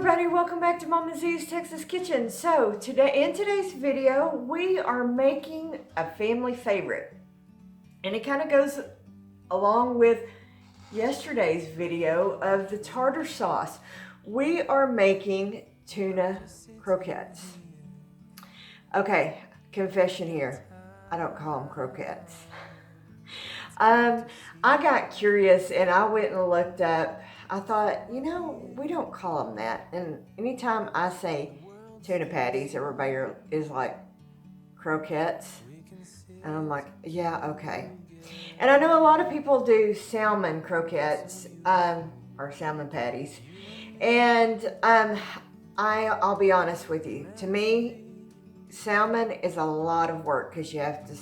everybody, welcome back to Mama Z's Texas Kitchen. So in today's video, we are making a family favorite. And it kind of goes along with yesterday's video of the tartar sauce. We are making tuna croquettes. Okay, confession here. I don't call them croquettes. I got curious and I went and looked up. I thought, you know, we don't call them that. And anytime I say tuna patties, everybody is like, croquettes. And I'm like, yeah, okay. And I know a lot of people do salmon croquettes, or salmon patties. And I'll be honest with you. To me, salmon is a lot of work because you have to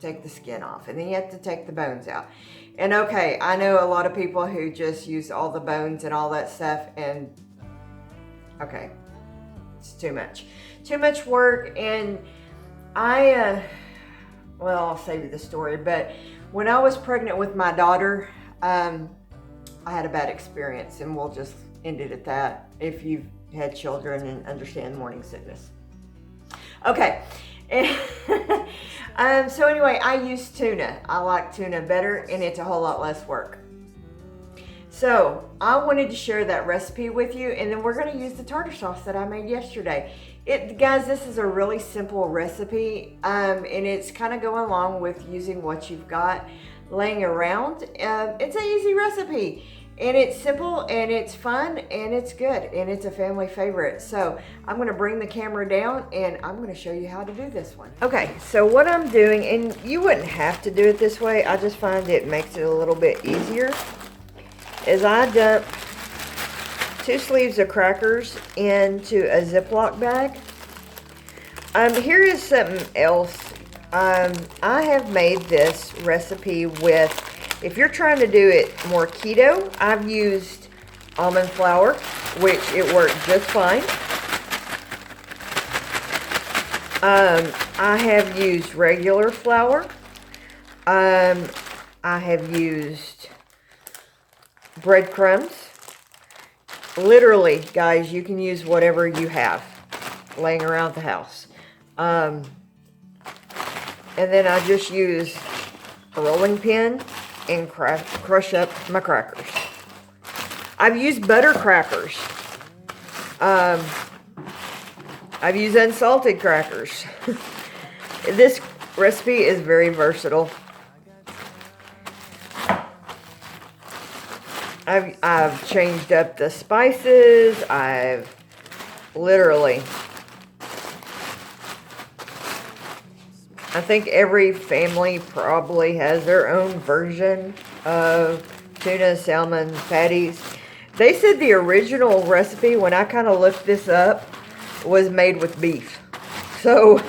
take the skin off and then you have to take the bones out. And okay, I know a lot of people who just use all the bones and all that stuff, and okay, it's too much work. And well, I'll save you the story, but when I was pregnant with my daughter, I had a bad experience, and we'll just end it at that if you've had children and understand morning sickness. Okay. So anyway, I use tuna. I like tuna better, and it's a whole lot less work. So I wanted to share that recipe with you, and then we're going to use the tartar sauce that I made yesterday. Guys, this is a really simple recipe, and it's kind of going along with using what you've got laying around. It's an easy recipe. And it's simple, and it's fun, and it's good, and it's a family favorite. So I'm gonna bring the camera down, and I'm gonna show you how to do this one. Okay, so what I'm doing, and you wouldn't have to do it this way, I just find it makes it a little bit easier, is I dump 2 sleeves of crackers into a Ziploc bag. Here is something else. I have made this recipe with, if you're trying to do it more keto, I've used almond flour, which it worked just fine. I have used regular flour. I have used breadcrumbs. Literally, guys, you can use whatever you have laying around the house. And then I just use a rolling pin and crush up my crackers. I've used butter crackers. I've used unsalted crackers. This recipe is very versatile. I've changed up the spices. I've literally, I think every family probably has their own version of tuna salmon patties. They said the original recipe, when I kind of looked this up, was made with beef. So,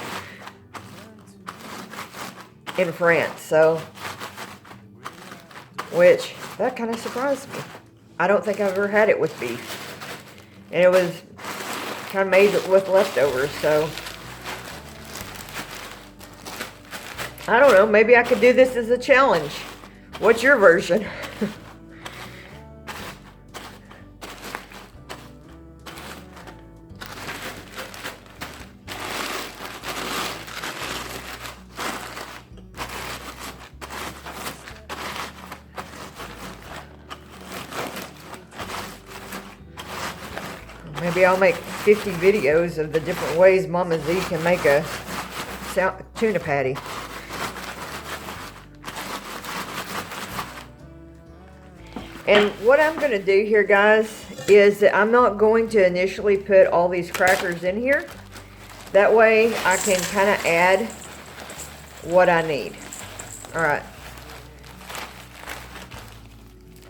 in France, so, which, that kind of surprised me. I don't think I've ever had it with beef. And it was kind of made with leftovers, so. I don't know, maybe I could do this as a challenge. What's your version? Maybe I'll make 50 videos of the different ways Mama Z can make a tuna patty. And what I'm going to do here, guys, is that I'm not going to initially put all these crackers in here. That way I can kind of add what I need. All right.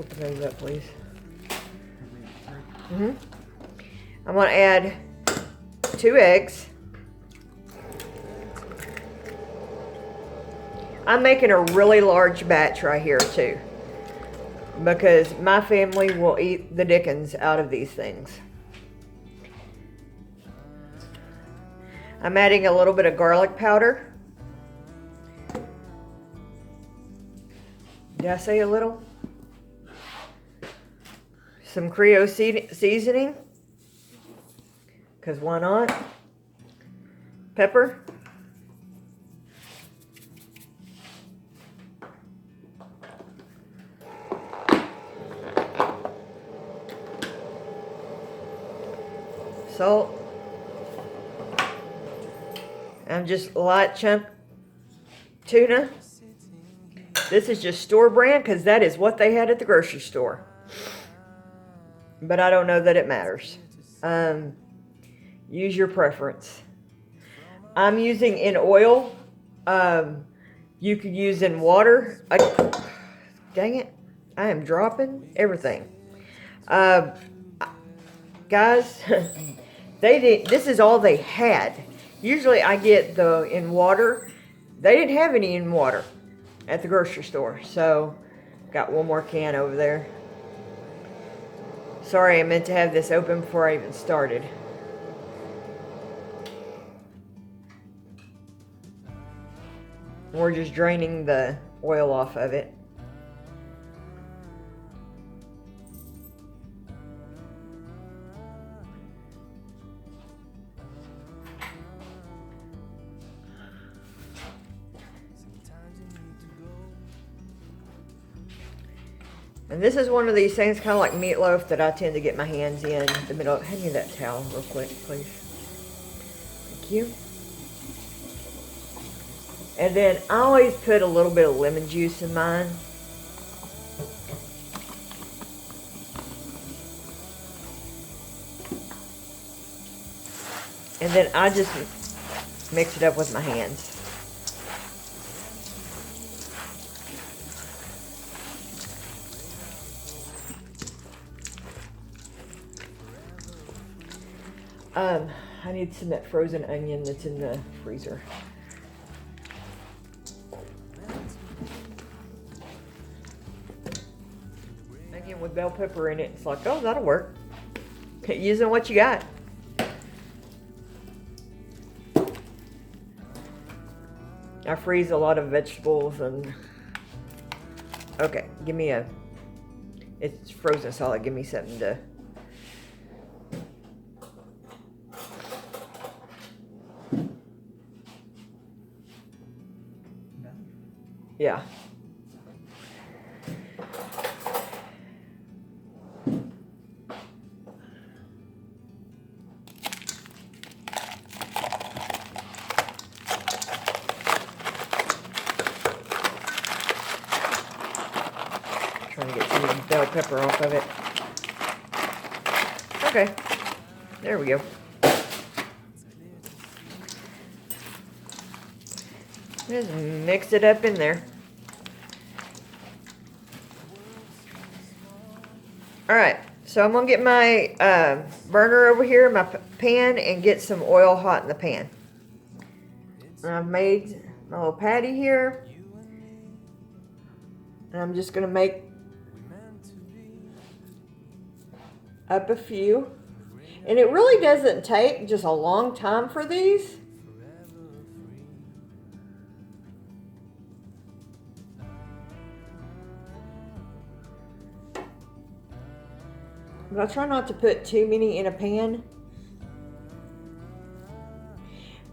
Open those up, please. I'm going to add 2 eggs. I'm making a really large batch right here, too, because my family will eat the dickens out of these things. I'm adding a little bit of garlic powder. Did I say a little? Some Conroe seasoning. because why not? Pepper. Salt. And just light chunk tuna. This is just store brand because that is what they had at the grocery store. But I don't know that it matters. Use your preference. I'm using in oil. You could use in water. Dang it. I am dropping everything. Guys, this is all they had. Usually I get the in water. They didn't have any in water at the grocery store. So, got one more can over there. Sorry, I meant to have this open before I even started. We're just draining the oil off of it. And this is one of these things, kind of like meatloaf, that I tend to get my hands in the middle. Hand me that towel real quick, please. Thank you. And then I always put a little bit of lemon juice in mine. And then I just mix it up with my hands. I need some of that frozen onion that's in the freezer. Onion with bell pepper in it. It's like, oh, that'll work. Using what you got. I freeze a lot of vegetables and... Okay, give me a... It's frozen solid. Give me something to... Yeah. Trying to get some of the bell pepper off of it. Okay. There we go. Just mix it up in there. Alright, so I'm going to get my burner over here, my pan, and get some oil hot in the pan. And I've made my little patty here. And I'm just going to make up a few. And it really doesn't take just a long time for these. But I try not to put too many in a pan.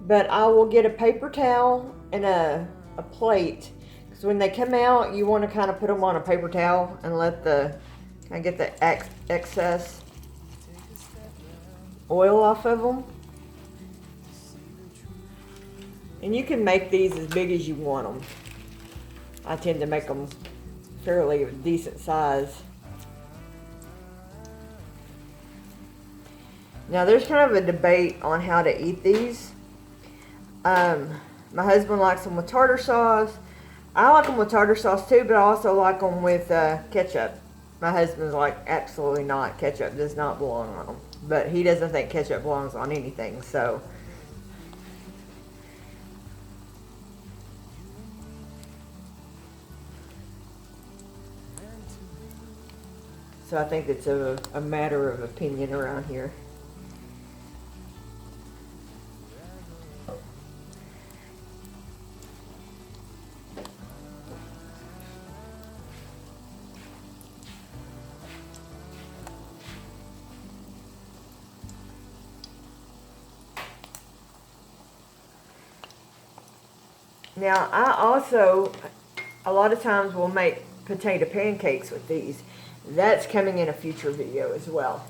But I will get a paper towel and a plate. Because when they come out, you want to kind of put them on a paper towel and let the, kind of get the excess oil off of them. And you can make these as big as you want them. I tend to make them fairly decent size. Now there's kind of a debate on how to eat these. My husband likes them with tartar sauce. I like them with tartar sauce too, but I also like them with ketchup. My husband's like, absolutely not. Ketchup does not belong on them. But he doesn't think ketchup belongs on anything, so. So I think it's a matter of opinion around here. Now, I also, a lot of times will make potato pancakes with these. That's coming in a future video as well.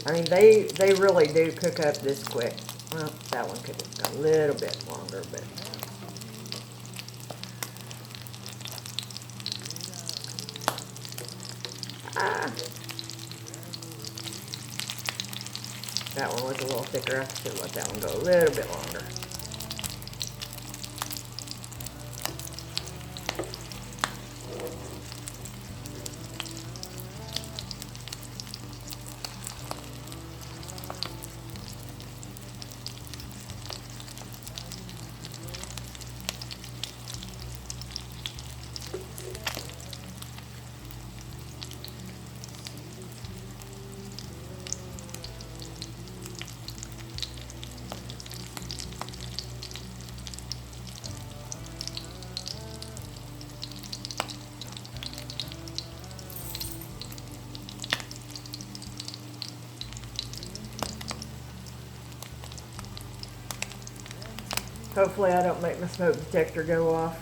I mean, they really do cook up this quick. Well, that one could have gone a little bit longer, but. That one was a little thicker. I should let that one go a little bit longer. Hopefully I don't make my smoke detector go off.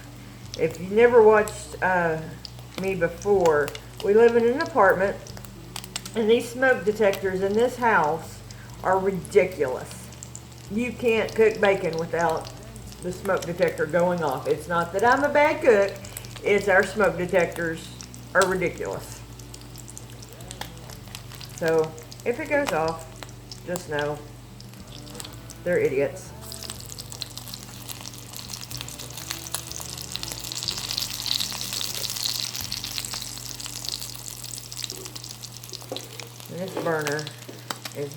If you never watched me before, we live in an apartment, and these smoke detectors in this house are ridiculous. You can't cook bacon without the smoke detector going off. It's not that I'm a bad cook, it's our smoke detectors are ridiculous. So if it goes off, just know they're idiots. This burner is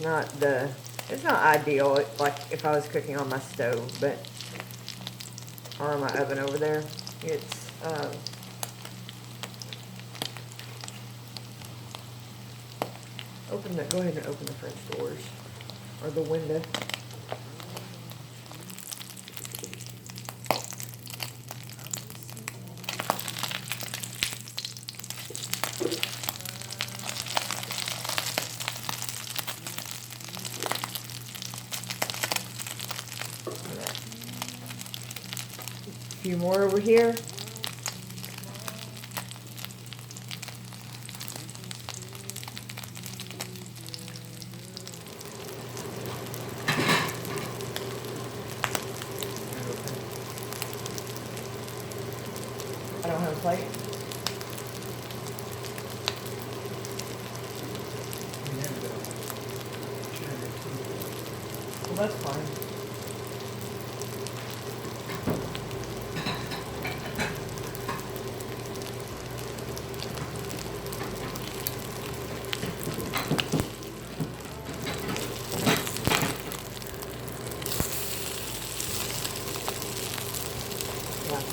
it's not ideal, like if I was cooking on my stove, but, or my oven over there. It's, go ahead and open the French doors, or the window. A few more over here. I don't have a plate. Well, that's fine.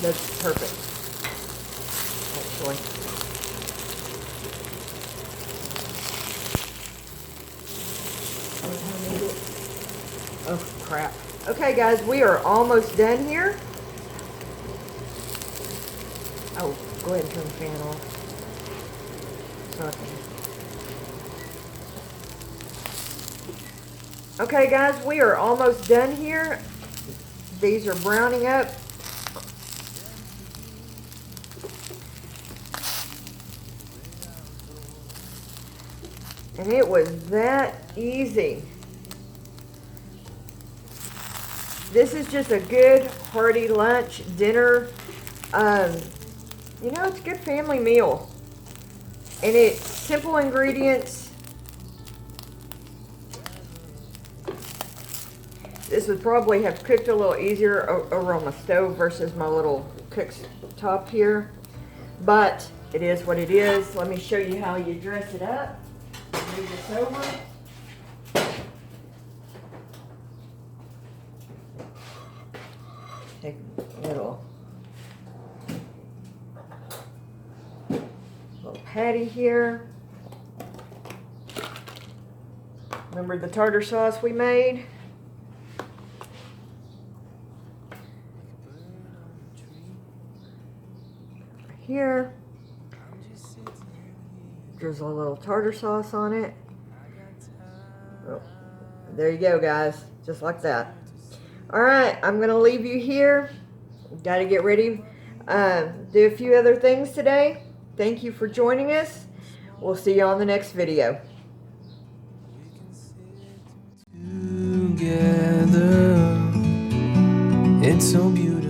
That's perfect, actually. Oh, crap. Okay, guys, we are almost done here. Oh, go ahead and turn the fan off. Okay, guys, we are almost done here. These are browning up. And it was that easy. This is just a good hearty lunch, dinner. You know, it's a good family meal. And it's simple ingredients. This would probably have cooked a little easier over on my stove versus my little cooktop here. But it is what it is. Let me show you how you dress it up. Move this over. Take a little patty here. Remember the tartar sauce we made? Here. Drizzle a little tartar sauce on it. Oh, there you go, guys. Just like that. Alright, I'm going to leave you here. Got to get ready. Do a few other things today. Thank you for joining us. We'll see you on the next video. Together, it's so beautiful.